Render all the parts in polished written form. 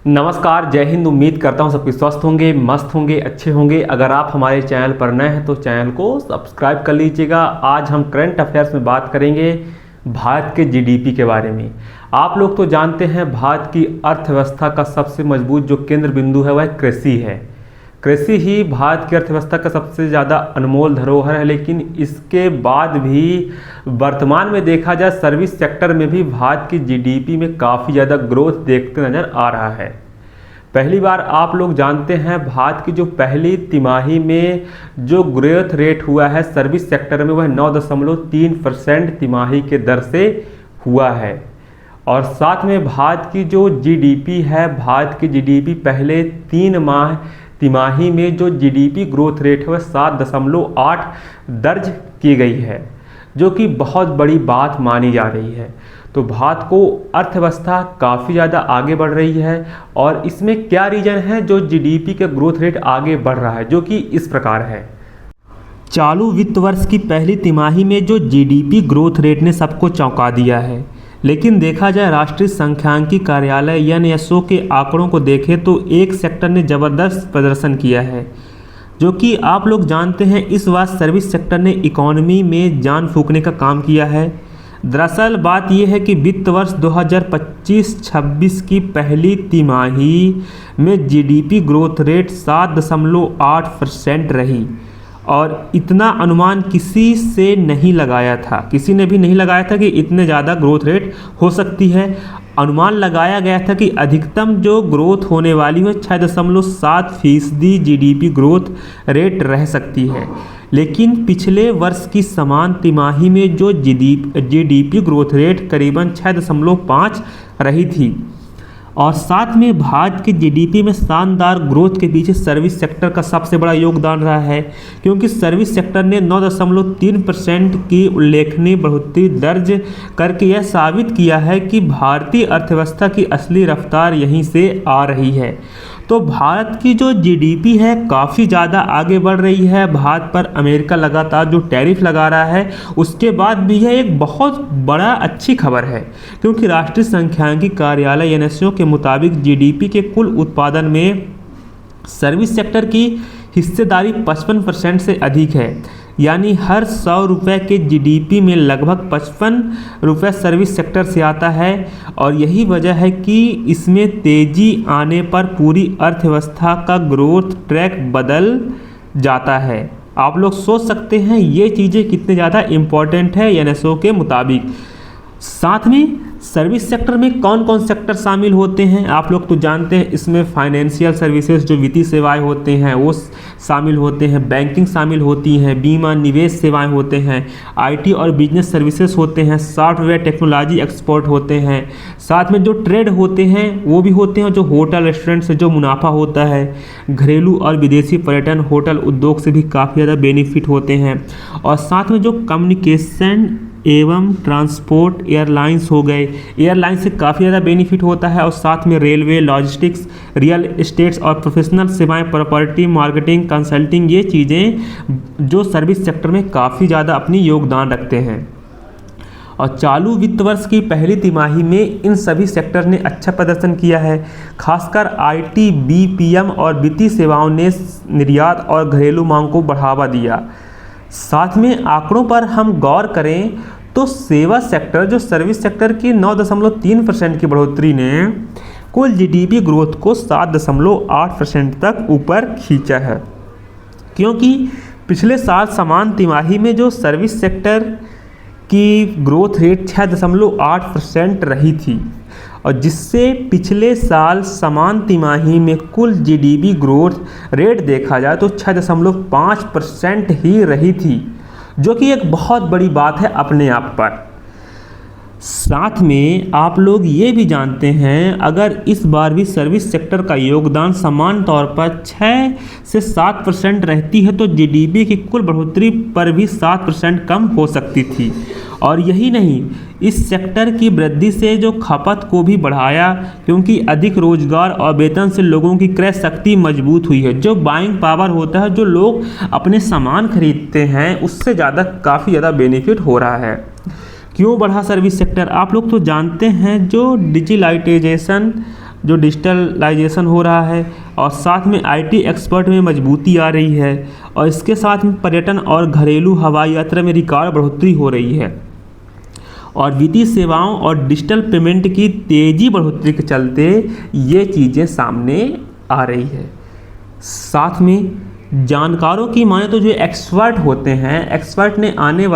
नमस्कार, जय हिंद। उम्मीद करता हूँ सबके स्वस्थ होंगे, मस्त होंगे, अच्छे होंगे। अगर आप हमारे चैनल पर नए हैं तो चैनल को सब्सक्राइब कर लीजिएगा। आज हम करंट अफेयर्स में बात करेंगे भारत के जीडीपी के बारे में। आप लोग तो जानते हैं भारत की अर्थव्यवस्था का सबसे मजबूत जो केंद्र बिंदु है वह कृषि है। कृषि ही भारत की अर्थव्यवस्था का सबसे ज़्यादा अनमोल धरोहर है। लेकिन इसके बाद भी वर्तमान में देखा जाए सर्विस सेक्टर में भी भारत की जीडीपी में काफ़ी ज़्यादा ग्रोथ देखते नज़र आ रहा है। पहली बार आप लोग जानते हैं भारत की जो पहली तिमाही में जो ग्रोथ रेट हुआ है सर्विस सेक्टर में वह 9.3% तिमाही के दर से हुआ है। और साथ में भारत की जो जीडीपी है, भारत की जीडीपी पहले 3 माह तिमाही में जो जीडीपी ग्रोथ रेट है वह 7.8 दर्ज की गई है, जो कि बहुत बड़ी बात मानी जा रही है। तो भारत को अर्थव्यवस्था काफ़ी ज़्यादा आगे बढ़ रही है। और इसमें क्या रीज़न है जो जीडीपी का ग्रोथ रेट आगे बढ़ रहा है, जो कि इस प्रकार है। चालू वित्त वर्ष की पहली तिमाही में जो जीडीपी ग्रोथ रेट ने सबको चौंका दिया है। लेकिन देखा जाए राष्ट्रीय सांख्यिकी कार्यालय एनएसओ के आंकड़ों को देखें तो एक सेक्टर ने ज़बरदस्त प्रदर्शन किया है, जो कि आप लोग जानते हैं इस बार सर्विस सेक्टर ने इकोनॉमी में जान फूंकने का काम किया है। दरअसल बात यह है कि वित्त वर्ष 2025-26 की पहली तिमाही में जीडीपी ग्रोथ रेट 7.8% रही। और इतना अनुमान किसी से नहीं लगाया था, किसी ने भी नहीं लगाया था कि इतने ज़्यादा ग्रोथ रेट हो सकती है। अनुमान लगाया गया था कि अधिकतम जो ग्रोथ होने वाली है 6.7% जीडीपी ग्रोथ रेट रह सकती है। लेकिन पिछले वर्ष की समान तिमाही में जो जीडीपी ग्रोथ रेट करीबन 6.5 रही थी। और साथ में भारत की जीडीपी में शानदार ग्रोथ के पीछे सर्विस सेक्टर का सबसे बड़ा योगदान रहा है, क्योंकि सर्विस सेक्टर ने 9.3% की उल्लेखनीय बढ़ोतरी दर्ज करके यह साबित किया है कि भारतीय अर्थव्यवस्था की असली रफ्तार यहीं से आ रही है। तो भारत की जो जीडीपी है काफ़ी ज़्यादा आगे बढ़ रही है। भारत पर अमेरिका लगातार जो टैरिफ लगा रहा है उसके बाद भी यह एक बहुत बड़ा अच्छी खबर है, क्योंकि राष्ट्रीय सांख्यिकी कार्यालय एनएसओ के मुताबिक जीडीपी के कुल उत्पादन में सर्विस सेक्टर की हिस्सेदारी 55% से अधिक है। यानी हर 100 रुपये के जीडीपी में लगभग 55 रुपये सर्विस सेक्टर से आता है। और यही वजह है कि इसमें तेज़ी आने पर पूरी अर्थव्यवस्था का ग्रोथ ट्रैक बदल जाता है। आप लोग सोच सकते हैं ये चीज़ें कितने ज़्यादा इम्पॉर्टेंट है एनएसओ के मुताबिक। साथ में सर्विस सेक्टर में कौन कौन सेक्टर शामिल होते हैं आप लोग तो जानते हैं। इसमें फाइनेंशियल सर्विसेज जो वित्तीय सेवाएं होते हैं वो शामिल होते हैं, बैंकिंग शामिल होती हैं, बीमा निवेश सेवाएं होते हैं, आईटी और बिजनेस सर्विसेज होते हैं, सॉफ्टवेयर टेक्नोलॉजी एक्सपोर्ट होते हैं। साथ में जो ट्रेड होते हैं वो भी होते हैं, जो होटल रेस्टोरेंट से जो मुनाफा होता है, घरेलू और विदेशी पर्यटन होटल उद्योग से भी काफ़ी ज़्यादा बेनिफिट होते हैं। और साथ में जो कम्युनिकेशन एवं ट्रांसपोर्ट एयरलाइंस हो गए, एयरलाइन से काफ़ी ज़्यादा बेनिफिट होता है। और साथ में रेलवे, लॉजिस्टिक्स, रियल एस्टेट्स और प्रोफेशनल सेवाएं, प्रॉपर्टी, मार्केटिंग, कंसल्टिंग, ये चीज़ें जो सर्विस सेक्टर में काफ़ी ज़्यादा अपनी योगदान रखते हैं। और चालू वित्त वर्ष की पहली तिमाही में इन सभी सेक्टर ने अच्छा प्रदर्शन किया है। खासकर आईटी, बीपीएम और वित्तीय सेवाओं ने निर्यात और घरेलू मांग को बढ़ावा दिया। साथ में आंकड़ों पर हम गौर करें तो सेवा सेक्टर जो सर्विस सेक्टर की 9.3% की बढ़ोतरी ने कुल जीडीपी ग्रोथ को 7.8% तक ऊपर खींचा है, क्योंकि पिछले साल समान तिमाही में जो सर्विस सेक्टर की ग्रोथ रेट 6.8% रही थी, और जिससे पिछले साल समान तिमाही में कुल जीडीपी ग्रोथ रेट देखा जाए तो 6.5% ही रही थी, जो कि एक बहुत बड़ी बात है अपने आप पर। साथ में आप लोग ये भी जानते हैं अगर इस बार भी सर्विस सेक्टर का योगदान समान तौर पर 6 से 7% रहती है तो जीडीपी की कुल बढ़ोतरी पर भी 7% कम हो सकती थी। और यही नहीं, इस सेक्टर की वृद्धि से जो खपत को भी बढ़ाया, क्योंकि अधिक रोजगार और वेतन से लोगों की क्रय शक्ति मजबूत हुई है। जो बाइंग पावर होता है, जो लोग अपने सामान खरीदते हैं, उससे ज़्यादा काफ़ी ज़्यादा बेनिफिट हो रहा है। क्यों बढ़ा सर्विस सेक्टर? आप लोग तो जानते हैं जो डिजिटलाइजेशन जो डिजिटलाइजेशन हो रहा है और साथ में आईटी एक्सपर्ट में मजबूती आ रही है और इसके साथ में पर्यटन और घरेलू हवाई यात्रा में रिकॉर्ड बढ़ोतरी हो रही है और वित्तीय सेवाओं और डिजिटल पेमेंट की तेज़ी बढ़ोतरी के चलते ये चीज़ें सामने आ रही है। साथ में जानकारों की माने तो जो एक्सपर्ट होते हैं, एक्सपर्ट ने आने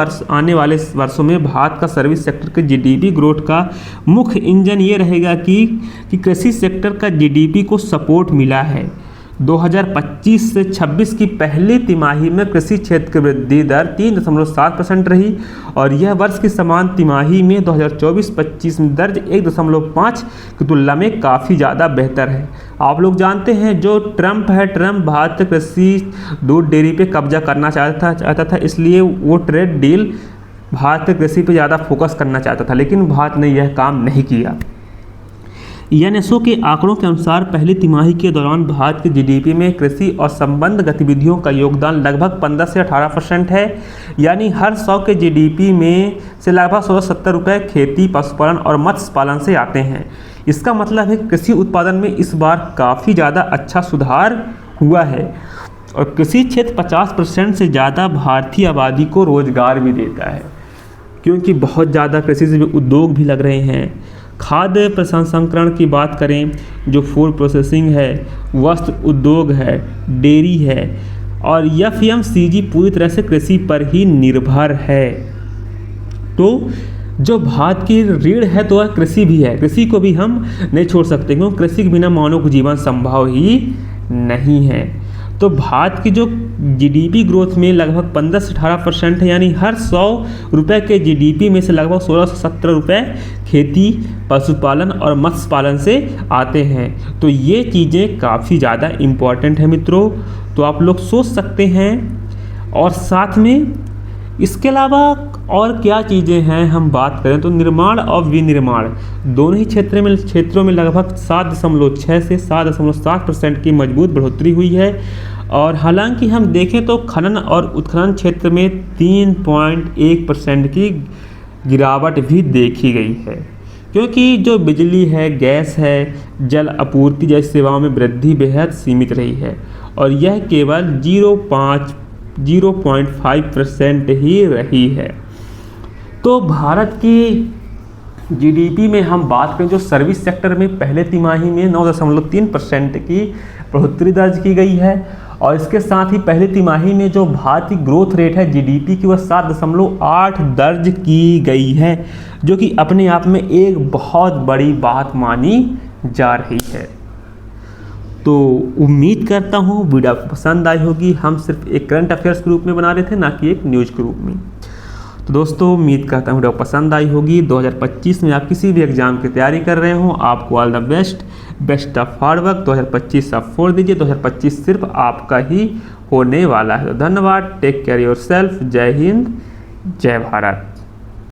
वाले वर्षों में भारत का सर्विस सेक्टर के जीडीपी ग्रोथ का मुख्य इंजन ये रहेगा कि कृषि सेक्टर का जीडीपी को सपोर्ट मिला है। 2025 से 26 की पहली तिमाही में कृषि क्षेत्र की वृद्धि दर 3.7% रही और यह वर्ष की समान तिमाही में 2024-25 में दर्ज 1.5 की तुलना में काफ़ी ज़्यादा बेहतर है। आप लोग जानते हैं जो ट्रंप है, ट्रंप भारत कृषि दूध डेयरी पे कब्जा करना चाहता था, इसलिए वो ट्रेड डील भारत कृषि पे ज़्यादा फोकस करना चाहता था, लेकिन भारत ने यह काम नहीं किया। यूनेस्को के आंकड़ों के अनुसार पहली तिमाही के दौरान भारत की जीडीपी में कृषि और संबद्ध गतिविधियों का योगदान लगभग 15 से 18% है, यानी हर 100 के जीडीपी में से लगभग 1670 रुपये खेती, पशुपालन और मत्स्य पालन से आते हैं। इसका मतलब है कृषि उत्पादन में इस बार काफ़ी ज़्यादा अच्छा सुधार हुआ है और कृषि क्षेत्र 50% से ज़्यादा भारतीय आबादी को रोजगार भी देता है, क्योंकि बहुत ज़्यादा कृषि से उद्योग भी लग रहे हैं। खाद्य प्रसंस्करण की बात करें, जो फूड प्रोसेसिंग है, वस्त्र उद्योग है, डेयरी है और एफएमसीजी पूरी तरह से कृषि पर ही निर्भर है। तो जो भारत की रीढ़ है तो वह कृषि भी है, कृषि को भी हम नहीं छोड़ सकते, क्योंकि कृषि के बिना मानव का जीवन संभव ही नहीं है। तो भारत की जो जीडीपी ग्रोथ में लगभग 15 से 18% है, यानी हर 100 रुपये के जीडीपी में से लगभग 1670 रुपये खेती, पशुपालन और मत्स्य पालन से आते हैं। तो ये चीज़ें काफ़ी ज़्यादा इम्पॉर्टेंट है मित्रों, तो आप लोग सोच सकते हैं। और साथ में इसके अलावा और क्या चीज़ें हैं हम बात करें तो निर्माण और विनिर्माण दोनों ही क्षेत्रों में लगभग 7.6 से 7.7% की मजबूत बढ़ोतरी हुई है। और हालांकि हम देखें तो खनन और उत्खनन क्षेत्र में 3.1% की गिरावट भी देखी गई है, क्योंकि जो बिजली है, गैस है, जल आपूर्ति जैसी सेवाओं में वृद्धि बेहद सीमित रही है और यह केवल 0.5% ही रही है। तो भारत की जीडीपी में हम बात करें, जो सर्विस सेक्टर में पहले तिमाही में 9.3% की बढ़ोतरी दर्ज की गई है और इसके साथ ही पहली तिमाही में जो भारत की ग्रोथ रेट है जीडीपी की, वह 7.8 दर्ज की गई है, जो कि अपने आप में एक बहुत बड़ी बात मानी जा रही है। तो उम्मीद करता हूँ वीडियो आपको पसंद आई होगी। हम सिर्फ एक करंट अफेयर्स के रूप में बना रहे थे, ना कि एक न्यूज़ के रूप में। तो दोस्तों उम्मीद करता हूँ वीडियो पसंद आई होगी। 2025 में आप किसी भी एग्ज़ाम की तैयारी कर रहे हो, आपको all the best of hard work. 2025 आप फोड़ दीजिए, 2025 सिर्फ आपका ही होने वाला है। तो धन्यवाद, टेक केयर योरसेल्फ। जय हिंद, जय भारत।